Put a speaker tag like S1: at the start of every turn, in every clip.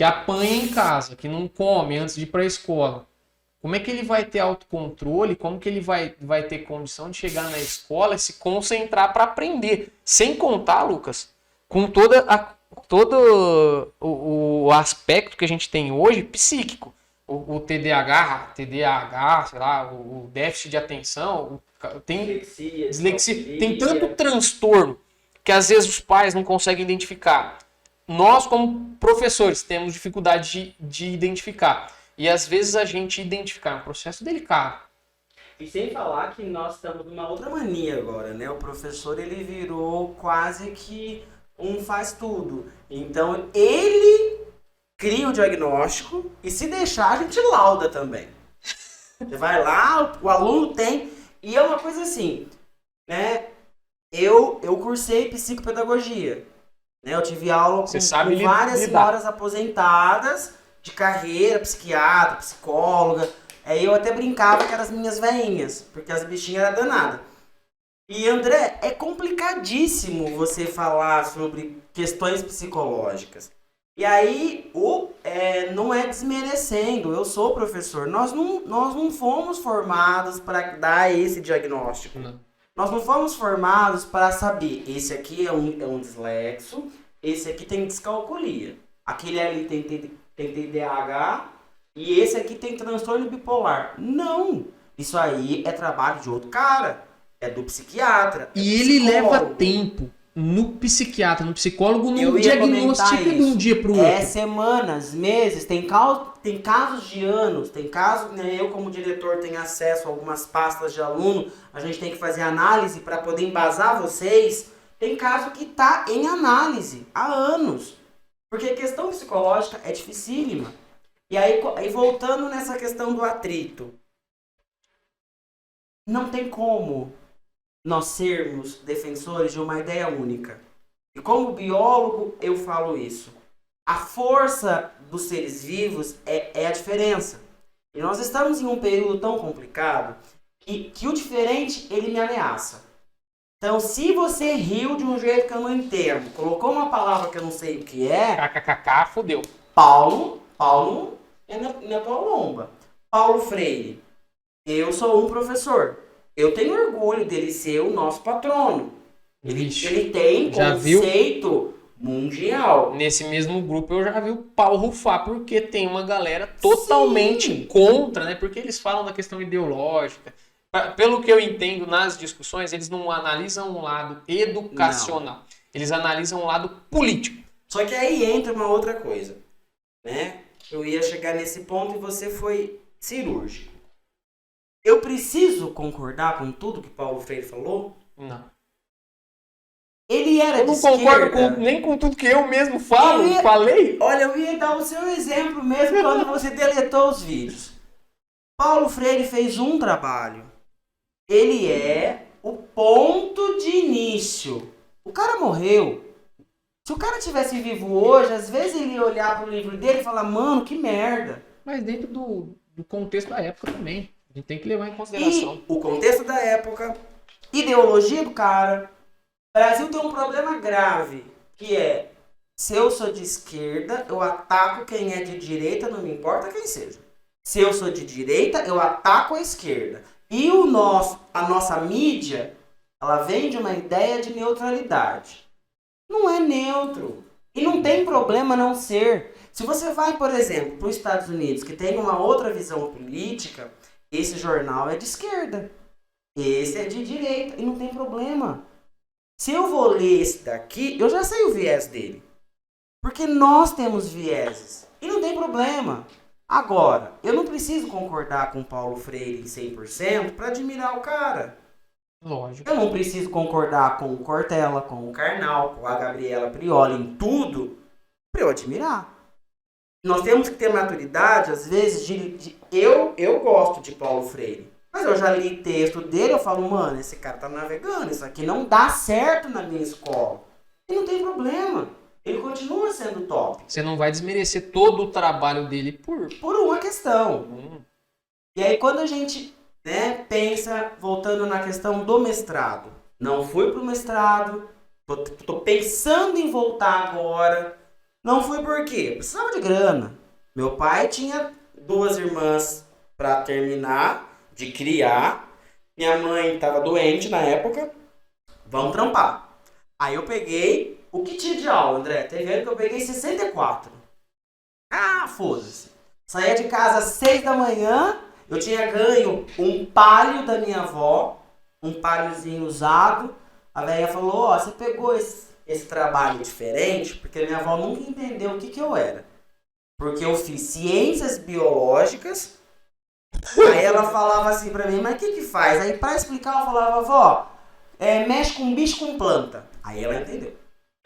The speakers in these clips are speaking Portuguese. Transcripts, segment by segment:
S1: que apanha em casa, que não come antes de ir para a escola, como é que ele vai ter autocontrole? Como que ele vai ter condição de chegar na escola e se concentrar para aprender? Sem contar, Lucas, com todo o aspecto que a gente tem hoje psíquico. O TDAH, sei lá, o déficit de atenção, tem dislexia, tem tanto transtorno que às vezes os pais não conseguem identificar. Nós, como professores, temos dificuldade de identificar. E às vezes a gente identificar é um processo delicado.
S2: E sem falar que nós estamos numa outra mania agora, né? O professor, ele virou quase que um faz tudo. Então, ele cria o diagnóstico e se deixar, a gente lauda também. Você vai lá, o aluno tem... E é uma coisa assim, né? Eu cursei psicopedagogia. Né? Eu tive aula com várias senhoras aposentadas de carreira, psiquiatra, psicóloga. Aí eu até brincava que eram as minhas veinhas, porque as bichinhas eram danadas. E André, é complicadíssimo você falar sobre questões psicológicas. E aí, não é desmerecendo, eu sou professor. Nós não fomos formados para dar esse diagnóstico.
S1: Não.
S2: Nós não fomos formados para saber, esse aqui é um dislexo, esse aqui tem descalculia. Aquele ali tem TDAH e esse aqui tem transtorno bipolar. Não! Isso aí é trabalho de outro cara. É do psiquiatra.
S1: E ele leva tempo no psiquiatra, no psicólogo, não diagnostica de um dia para o outro.
S2: É semanas, meses, tem casos de anos, tem casos, né, eu como diretor tenho acesso a algumas pastas de aluno, a gente tem que fazer análise para poder embasar vocês. Tem caso que tá em análise há anos. Porque a questão psicológica é dificílima. E aí voltando nessa questão do atrito. Não tem como nós sermos defensores de uma ideia única. E como biólogo, eu falo isso. A força dos seres vivos é a diferença. E nós estamos em um período tão complicado que o diferente, ele me ameaça. Então, se você riu de um jeito que eu não entendo, colocou uma palavra que eu não sei o que é...
S1: KKK, fodeu.
S2: Paulo é na tua lomba. Paulo Freire. Eu sou um professor. Eu tenho orgulho dele ser o nosso patrono. Ele tem conceito mundial.
S1: Nesse mesmo grupo eu já vi o pau rufar, porque tem uma galera totalmente contra, né? Porque eles falam da questão ideológica. Pelo que eu entendo nas discussões, eles não analisam um lado educacional. Não. Eles analisam um lado político.
S2: Só que aí entra uma outra coisa, né? Eu ia chegar nesse ponto e você foi cirúrgico. Eu preciso concordar com tudo que Paulo Freire falou?
S1: Não.
S2: Ele era de esquerda.
S1: Eu não concordo nem com tudo que eu mesmo falei.
S2: Olha, eu ia dar o seu exemplo mesmo quando você deletou os vídeos. Paulo Freire fez um trabalho. Ele é o ponto de início. O cara morreu. Se o cara tivesse vivo hoje, às vezes ele ia olhar pro livro dele e falar, mano, que merda.
S1: Mas dentro do contexto da época também. A gente tem que levar em consideração.
S2: E o contexto da época, ideologia do cara. O Brasil tem um problema grave, que é, se eu sou de esquerda, eu ataco quem é de direita, não me importa quem seja. Se eu sou de direita, eu ataco a esquerda. E a nossa mídia, ela vem de uma ideia de neutralidade. Não é neutro. E não tem problema não ser. Se você vai, por exemplo, para os Estados Unidos, que tem uma outra visão política, esse jornal é de esquerda. Esse é de direita. E não tem problema. Se eu vou ler esse daqui, eu já sei o viés dele. Porque nós temos vieses. E não tem problema. Agora, eu não preciso concordar com Paulo Freire em 100% para admirar o cara.
S1: Lógico.
S2: Eu não preciso concordar com o Cortella, com o Karnal, com a Gabriela Prioli em tudo para eu admirar. Nós temos que ter maturidade, às vezes, eu gosto de Paulo Freire. Mas eu já li texto dele, eu falo, mano, esse cara tá navegando, isso aqui não dá certo na minha escola. E não tem problema. Ele continua sendo top.
S1: Você não vai desmerecer todo o trabalho dele por
S2: uma questão. E aí quando a gente, né, pensa, voltando na questão do mestrado. Não fui pro mestrado, tô pensando em voltar agora. Não fui por quê? Eu precisava de grana. Meu pai tinha 2 irmãs pra terminar de criar. Minha mãe tava doente na época. Vamos trampar. Aí eu peguei. O que tinha de aula, André? Teve ano que eu peguei 64. Ah, foda-se. Saía de casa às 6 da manhã. Eu tinha ganho um palio da minha avó. Um paliozinho usado. A velha falou, ó, você pegou esse trabalho diferente, porque minha avó nunca entendeu o que eu era. Porque eu fiz ciências biológicas. Aí ela falava assim pra mim, mas o que faz? Aí pra explicar eu falava, vó, mexe com bicho com planta. Aí ela entendeu.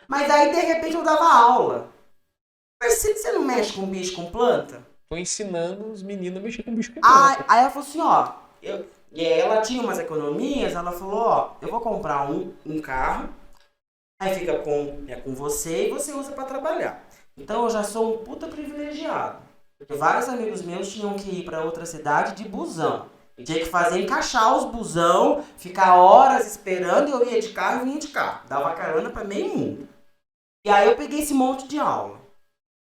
S2: Mas aí de repente eu dava aula. Mas se você não mexe com bicho com planta?
S1: Tô ensinando os meninos a mexer com bicho com
S2: Aí,
S1: planta.
S2: aí ela falou assim, ó. E aí ela tinha umas economias, ela falou, ó, eu vou comprar um carro, aí fica com você e você usa pra trabalhar. Então eu já sou um puta privilegiado. Porque vários amigos meus tinham que ir pra outra cidade de busão. Tinha que fazer encaixar os busão, ficar horas esperando, eu ia de carro e vinha de carro. Dava carona pra meio mundo. E aí eu peguei esse monte de aula.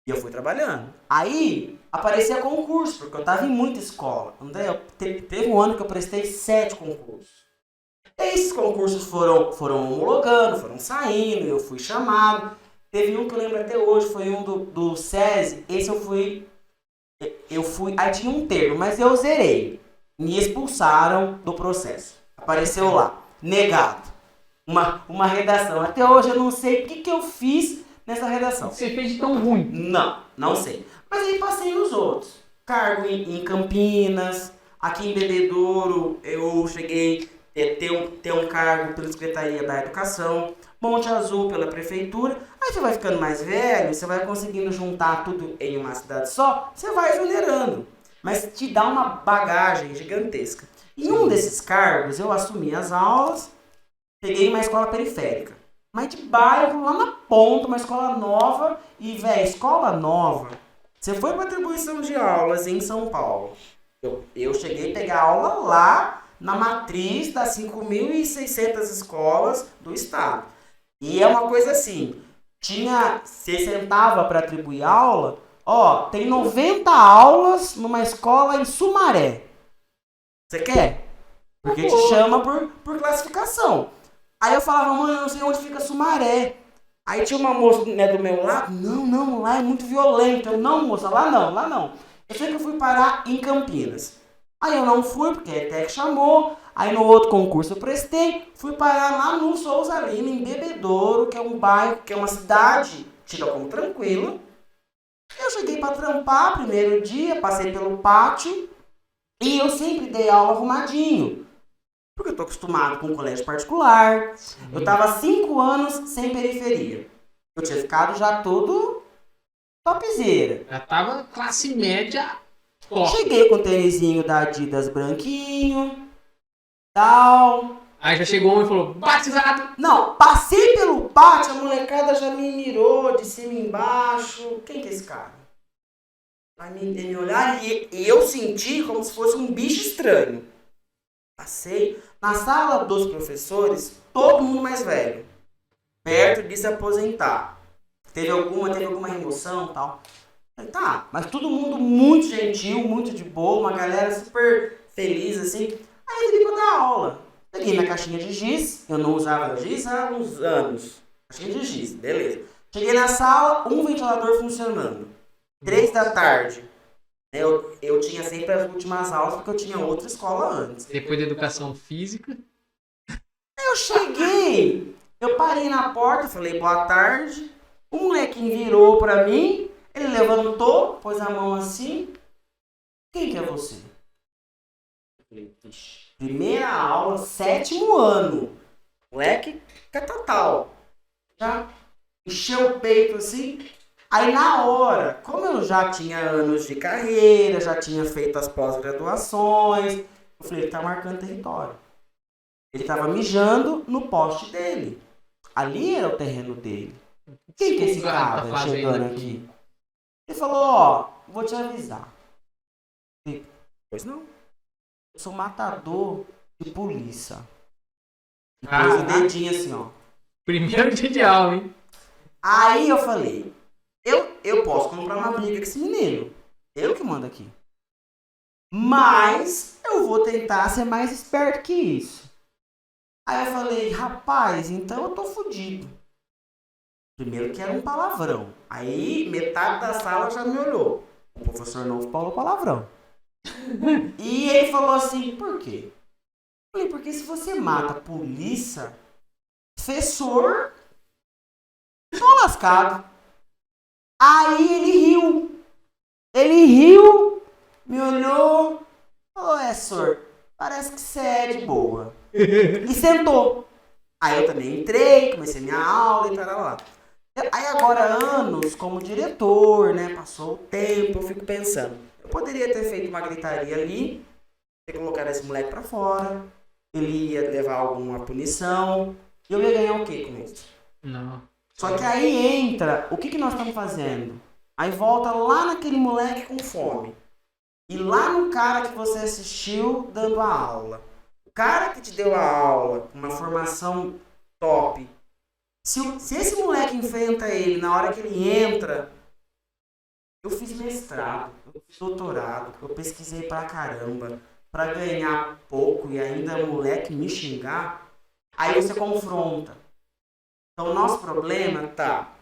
S2: E eu fui trabalhando. Aí aparecia concurso, porque eu tava em muita escola. André, teve um ano que eu prestei 7 concursos. E esses concursos foram homologando, foram saindo, eu fui chamado. Teve um que eu lembro até hoje, foi um do SESI. Esse eu fui. Aí tinha um termo, mas eu zerei. Me expulsaram do processo. Apareceu lá, negado. Uma redação. Até hoje eu não sei o que eu fiz nessa redação.
S1: Você fez de tão ruim?
S2: Não sei. Mas aí passei nos outros. Cargo em Campinas, aqui em Bebedouro eu cheguei a ter um cargo pela Secretaria da Educação, Monte Azul pela Prefeitura. Aí você vai ficando mais velho, você vai conseguindo juntar tudo em uma cidade só, você vai exonerando. Mas te dá uma bagagem gigantesca. Em um desses cargos eu assumi as aulas, peguei uma escola periférica. Mas de bairro, lá na ponta, uma escola nova. E, velho, escola nova. Você foi para atribuição de aulas em São Paulo. Eu cheguei a pegar aula lá na matriz das 5.600 escolas do estado. E é uma coisa assim, você sentava para atribuir aula, ó, tem 90 aulas numa escola em Sumaré. Você quer? Porque te chama por classificação. Aí eu falava, mãe, eu não sei onde fica Sumaré. Aí tinha uma moça, né, do meu lado, não, lá é muito violento. Eu, não, moça, lá não. Eu sei que eu fui parar em Campinas. Aí eu não fui, porque a ETEC chamou. Aí no outro concurso eu prestei, fui parar lá no Souza Lima, em Bebedouro, que é um bairro, que é uma cidade tida como tranquila. Eu cheguei para trampar, primeiro dia, passei pelo pátio, e eu sempre dei aula arrumadinho. Porque eu tô acostumado com um colégio particular. Eu tava 5 anos sem periferia. Eu tinha ficado já todo topzera.
S1: Já tava classe média top.
S2: Cheguei com o tênisinho da Adidas branquinho, tal.
S1: Aí já chegou um e falou, batizado.
S2: Não, passei pelo pátio, a molecada já me mirou de cima e embaixo. Quem que é esse cara? Vai me olhar e eu senti como se fosse um bicho estranho. Passei. Na sala dos professores, todo mundo mais velho. Perto de se aposentar. Teve alguma remoção e tal. Falei, tá, mas todo mundo muito gentil, muito de boa, uma galera super feliz, assim. Aí eu pedi pra dar aula. Peguei minha caixinha de giz, eu não usava giz há uns anos. Caixinha de giz, beleza. Cheguei na sala, um ventilador funcionando. 3 da tarde. Eu tinha sempre as últimas aulas porque eu tinha outra escola antes.
S1: Depois da educação física.
S2: Eu cheguei, eu parei na porta, falei boa tarde. O molequinho virou pra mim, ele levantou, pôs a mão assim. Quem que é você? Eu falei, vixe. Primeira aula, 7º ano. Moleque catatal. Já encheu o peito assim. Aí na hora, como eu já tinha anos de carreira, já tinha feito as pós-graduações, eu falei, ele tá marcando território. Ele tava mijando no poste dele. Ali era o terreno dele. Quem que é esse cara
S1: tá
S2: chegando aqui? Ele falou, ó, vou te avisar. Eu falei, pois não. Eu sou matador de polícia. E pôs o dedinho assim, ó.
S1: Primeiro dia de aula, hein?
S2: Aí eu falei, Eu posso comprar uma briga com esse menino. Eu que mando aqui. Mas eu vou tentar ser mais esperto que isso. Aí eu falei, rapaz, então eu tô fudido. Primeiro que era um palavrão. Aí metade da sala já me olhou. O professor novo falou palavrão. E ele falou assim, por quê? Eu falei, porque se você mata a polícia, professor, tô lascado. Aí ele riu, me olhou, falou, senhor, parece que você é de boa. E sentou. Aí eu também entrei, comecei minha aula e tal lá. Aí agora, anos como diretor, né, passou o tempo, eu fico pensando, eu poderia ter feito uma gritaria ali, ter colocado esse moleque pra fora, ele ia levar alguma punição, e eu ia ganhar o quê com isso?
S1: Não.
S2: Só que aí entra, o que nós estamos fazendo? Aí volta lá naquele moleque com fome. E lá no cara que você assistiu dando a aula. O cara que te deu a aula, uma formação top. Se esse moleque enfrenta ele na hora que ele entra, eu fiz mestrado, eu fiz doutorado, eu pesquisei pra caramba, pra ganhar pouco e ainda o moleque me xingar, aí você confronta. Então o nosso problema tá,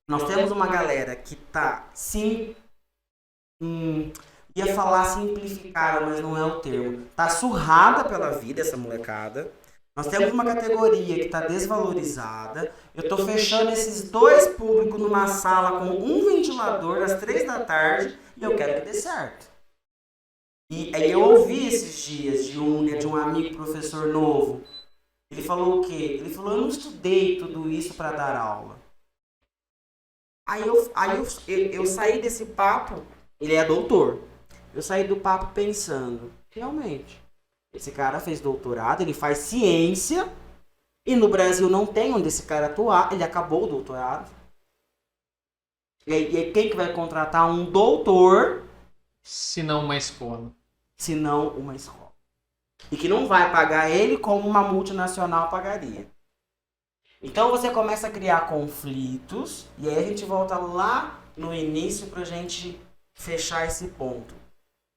S2: nós temos uma galera que tá sim, ia falar simplificada, mas não é o termo, tá surrada pela vida essa molecada. Nós temos uma categoria que está desvalorizada. Eu estou fechando esses dois públicos numa sala com um ventilador às 3 da tarde e eu quero que dê certo. E aí eu ouvi esses dias de um amigo professor novo. Ele falou o quê? Ele falou, eu não estudei tudo isso para dar aula. Aí eu saí desse papo, ele é doutor. Eu saí do papo pensando, realmente. Esse cara fez doutorado, ele faz ciência, e no Brasil não tem onde esse cara atuar, ele acabou o doutorado. E aí quem que vai contratar um doutor?
S1: Se não uma escola.
S2: Se não uma escola. E que não vai pagar ele como uma multinacional pagaria. Então você começa a criar conflitos, e aí a gente volta lá no início pra gente fechar esse ponto.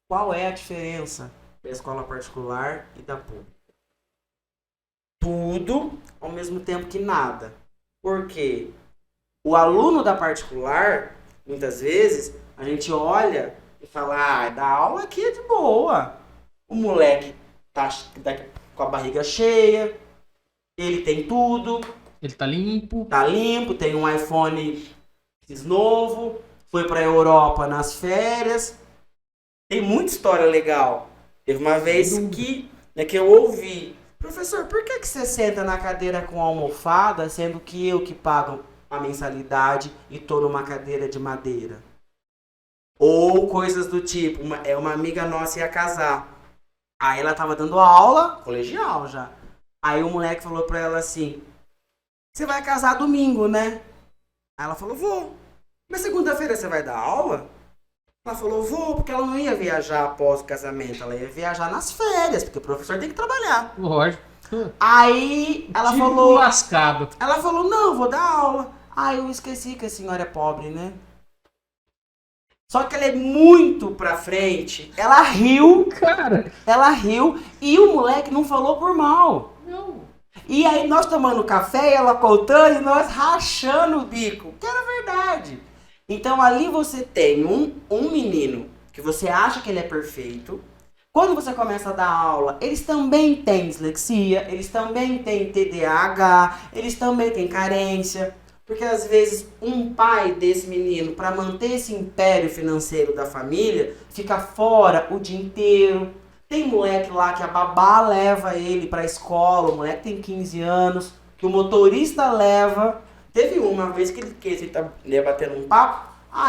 S2: Qual é a diferença da escola particular e da pública? Tudo ao mesmo tempo que nada. Porque o aluno da particular, muitas vezes, a gente olha e fala, da aula aqui é de boa. O moleque tá com a barriga cheia, ele tem tudo.
S1: Ele tá limpo.
S2: Tá limpo, tem um iPhone novo, foi pra Europa nas férias. Tem muita história legal. Teve uma vez que eu ouvi, professor, por que você senta na cadeira com almofada, sendo que eu que pago a mensalidade e tô numa cadeira de madeira? Ou coisas do tipo, uma amiga nossa ia casar. Aí ela tava dando aula, colegial já. Aí o moleque falou pra ela assim, você vai casar domingo, né? Aí ela falou, vou. Mas segunda-feira você vai dar aula? Ela falou, vou, porque ela não ia viajar após o casamento, ela ia viajar nas férias, porque o professor tem que trabalhar.
S1: Lógico.
S2: Aí ela
S1: Tipo
S2: falou...
S1: lascado.
S2: Ela falou, não, vou dar aula. Aí eu esqueci que a senhora é pobre, né? Só que ela é muito pra frente. Ela riu.
S1: Cara.
S2: Ela riu e o moleque não falou por mal.
S1: Não.
S2: E aí nós tomando café, ela contando e nós rachando o bico. Que era verdade. Então ali você tem um menino que você acha que ele é perfeito. Quando você começa a dar aula, eles também têm dislexia, eles também têm TDAH, eles também têm carência. Porque às vezes um pai desse menino, para manter esse império financeiro da família, fica fora o dia inteiro. Tem moleque lá que a babá leva ele pra escola, o moleque tem 15 anos, que o motorista leva. Teve uma vez que ele ia batendo um papo,